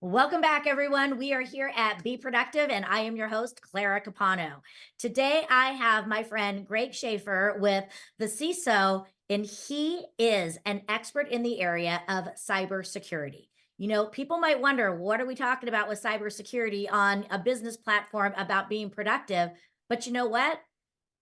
Welcome back, everyone. We are here at Be Productive, and I am your host, Clara Capano. Today, I have my friend Greg Schaefer with the CISO, and he is an expert in the area of cybersecurity. People might wonder, what are we talking about with cybersecurity on a business platform about being productive? But you know what?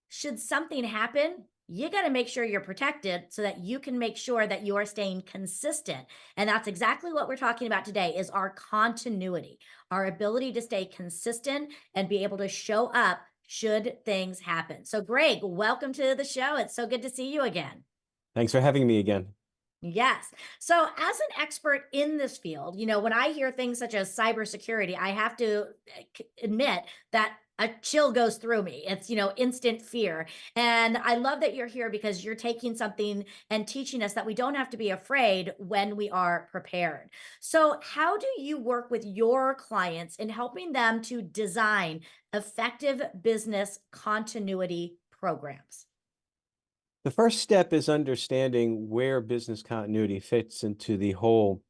Should something happen, you got to make sure you're protected so that you can make sure that you are staying consistent. And that's exactly what we're talking about today is our continuity, our ability to stay consistent and be able to show up should things happen. So Greg, welcome to the show. It's so good to see you again. Thanks for having me again. Yes. So, as an expert in this field, when I hear things such as cybersecurity, I have to admit that a chill goes through me. It's, instant fear. And I love that you're here because you're taking something and teaching us that we don't have to be afraid when we are prepared. So, how do you work with your clients in helping them to design effective business continuity programs? The first step is understanding where business continuity fits into the whole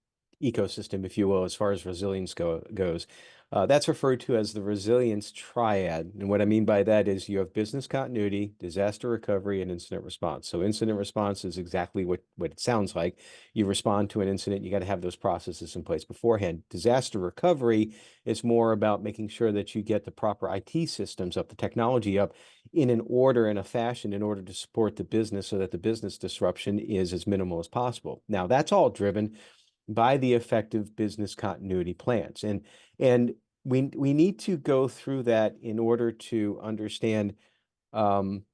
ecosystem, if you will, as far as resilience goes. That's referred to as the resilience triad. And what I mean by that is you have business continuity, disaster recovery, and incident response. So incident response is exactly what it sounds like. You respond to an incident, you got to have those processes in place beforehand. Disaster recovery is more about making sure that you get the proper IT systems up, the technology up in an order and a fashion in order to support the business so that the business disruption is as minimal as possible. Now, that's all driven by the effective business continuity plans. And we need to go through that in order to understand um,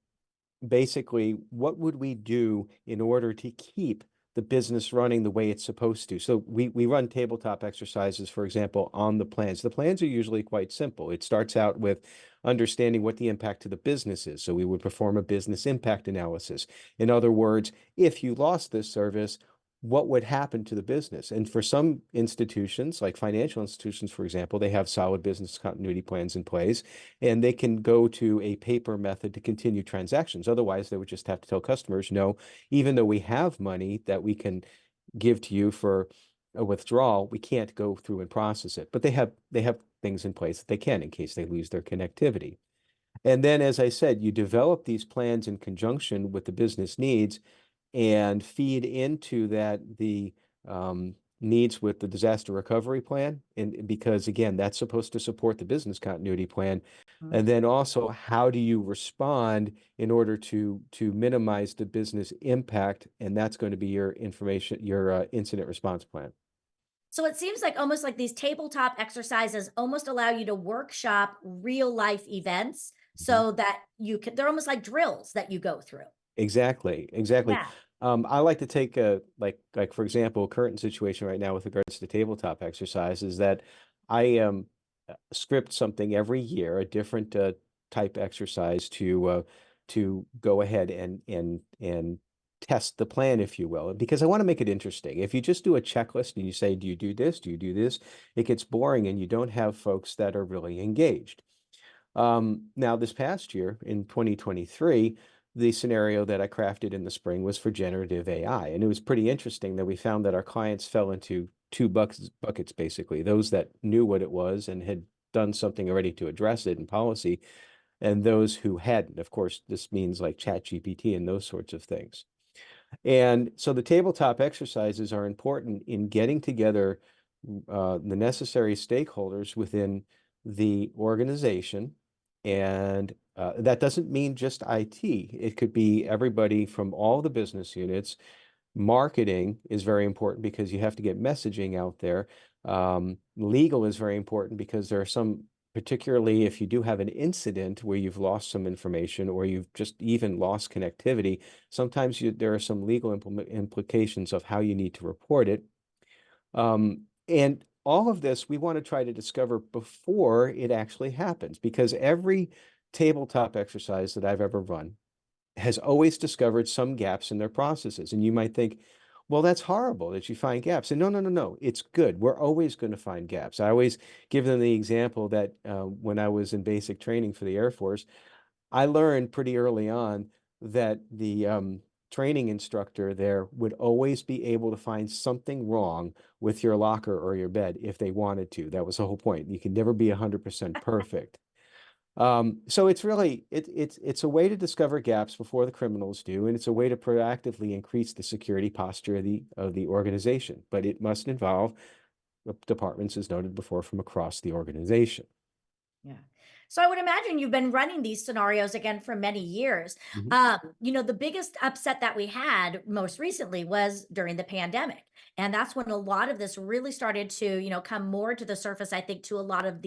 basically what would we do in order to keep the business running the way it's supposed to. So we run tabletop exercises, for example, on the plans. The plans are usually quite simple. It starts out with understanding what the impact to the business is. So we would perform a business impact analysis. In other words, if you lost this service, what would happen to the business? And for some institutions, like financial institutions, for example, they have solid business continuity plans in place, and they can go to a paper method to continue transactions. Otherwise, they would just have to tell customers, no, even though we have money that we can give to you for a withdrawal, we can't go through and process it. But they have things in place that they can in case they lose their connectivity. And then, as I said, you develop these plans in conjunction with the business needs and feed into that the needs with the disaster recovery plan. And because again, that's supposed to support the business continuity plan. And then also, how do you respond in order to minimize the business impact? And that's going to be your information, your incident response plan. So it seems like almost like these tabletop exercises almost allow you to workshop real life events Mhm. so that they're almost like drills that you go through. Exactly, exactly. Yeah. I like to take a like for example, current situation right now with regards to tabletop exercises that I script something every year, a different type exercise to go ahead and test the plan, if you will, because I want to make it interesting. If you just do a checklist and you say, "Do you do this? Do you do this?" It gets boring, and you don't have folks that are really engaged. Now, this past year in 2023, the scenario that I crafted in the spring was for generative AI. And it was pretty interesting that we found that our clients fell into two buckets, basically, those that knew what it was and had done something already to address it in policy, and those who hadn't. Of course, this means like ChatGPT and those sorts of things. And so the tabletop exercises are important in getting together the necessary stakeholders within the organization. And that doesn't mean just IT. It could be everybody from all the business units. Marketing is very important because you have to get messaging out there. Legal is very important because there are some, particularly if you do have an incident where you've lost some information or you've just even lost connectivity, sometimes there are some legal implications of how you need to report it. And all of this we want to try to discover before it actually happens, because every tabletop exercise that I've ever run has always discovered some gaps in their processes. And you might think, well, that's horrible that you find gaps. And no, no, no, no, it's good. We're always going to find gaps. I always give them the example that when I was in basic training for the Air Force, I learned pretty early on that training instructor there would always be able to find something wrong with your locker or your bed if they wanted to. That was the whole point. You can never be 100% perfect. So it's really it's a way to discover gaps before the criminals do, and it's a way to proactively increase the security posture of the organization. But it must involve departments, as noted before, from across the organization. Yeah. So I would imagine you've been running these scenarios again for many years. Mhm. The biggest upset that we had most recently was during the pandemic. And that's when a lot of this really started to, come more to the surface, I think, to a lot of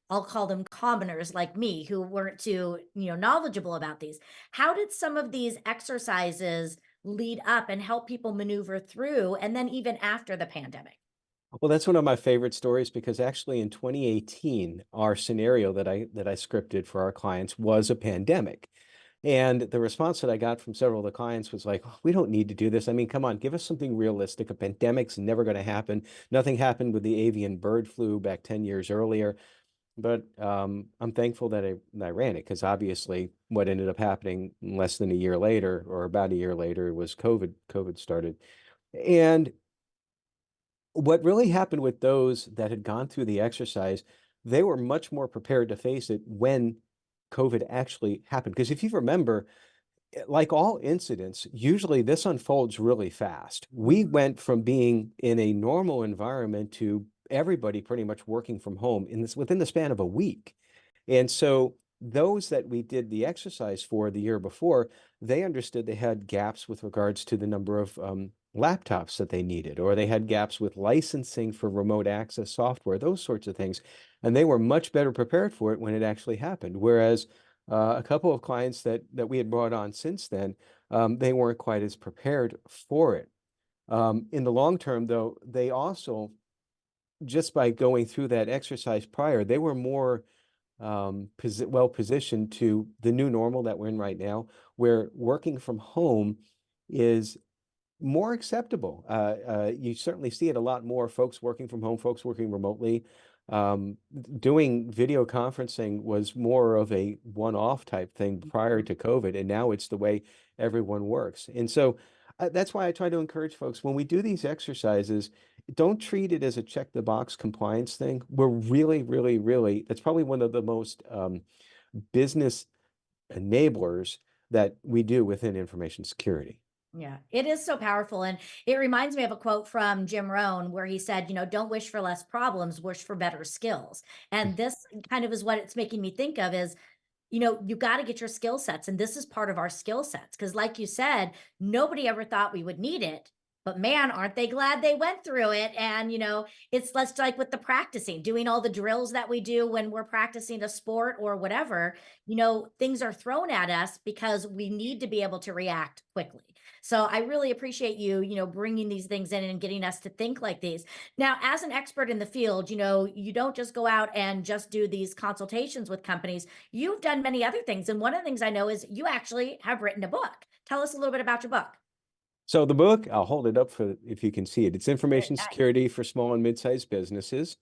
I'll call them commoners like me who weren't too, knowledgeable about these. How did some of these exercises lead up and help people maneuver through and then even after the pandemic? Well, that's one of my favorite stories because actually in 2018, our scenario that I scripted for our clients was a pandemic. And the response that I got from several of the clients was like, "Oh, we don't need to do this. I mean, come on, give us something realistic. A pandemic's never going to happen. Nothing happened with the avian bird flu back 10 years earlier." But I'm thankful that I ran it because obviously what ended up happening less than a year later or about a year later was COVID. COVID started. And what really happened with those that had gone through the exercise, they were much more prepared to face it when COVID actually happened. Because if you remember, like all incidents, usually this unfolds really fast. We went from being in a normal environment to everybody pretty much working from home in this within the span of a week. And so those that we did the exercise for the year before, they understood they had gaps with regards to the number of laptops that they needed, or they had gaps with licensing for remote access software, those sorts of things. And they were much better prepared for it when it actually happened. Whereas a couple of clients that we had brought on since then, they weren't quite as prepared for it. In the long term, though, they also, just by going through that exercise prior, they were more well positioned to the new normal that we're in right now, where working from home is more acceptable. You certainly see it a lot more, folks working from home, folks working remotely. Doing video conferencing was more of a one-off type thing prior to COVID, and now it's the way everyone works. And so that's why I try to encourage folks when we do these exercises, don't treat it as a check the box compliance thing. We're really, really, really, that's probably one of the most business enablers that we do within information security. Yeah, it is so powerful. And it reminds me of a quote from Jim Rohn where he said, don't wish for less problems, wish for better skills. And this kind of is what it's making me think of is, you got to get your skill sets. And this is part of our skill sets. Because, like you said, nobody ever thought we would need it. But man, aren't they glad they went through it? And, it's less like with the practicing, doing all the drills that we do when we're practicing a sport or whatever, things are thrown at us because we need to be able to react quickly. So I really appreciate you, bringing these things in and getting us to think like these. Now, as an expert in the field, you don't just go out and just do these consultations with companies. You've done many other things. And one of the things I know is you actually have written a book. Tell us a little bit about your book. So the book, I'll hold it up for if you can see it. It's Very Information nice. Security for Small and Mid-Sized Businesses.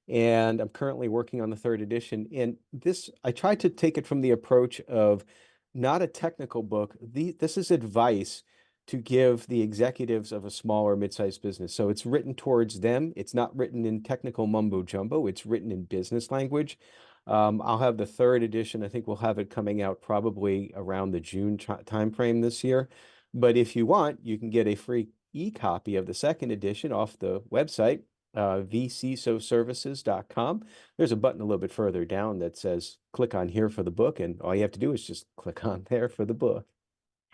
And I'm currently working on the third edition. And this, I tried to take it from the approach of not a technical book. This is advice to give the executives of a small or mid-sized business. So it's written towards them. It's not written in technical mumbo jumbo. It's written in business language. I'll have the third edition. I think we'll have it coming out probably around the June timeframe this year. But if you want, you can get a free e-copy of the second edition off the website, vcisoservices.com. There's a button a little bit further down that says click on here for the book, and all you have to do is just click on there for the book.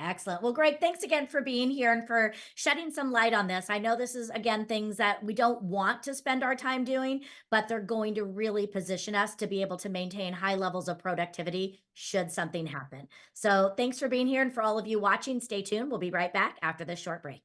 Excellent. Well, Greg, thanks again for being here and for shedding some light on this. I know this is, again, things that we don't want to spend our time doing, but they're going to really position us to be able to maintain high levels of productivity should something happen. So thanks for being here. And for all of you watching, stay tuned. We'll be right back after this short break.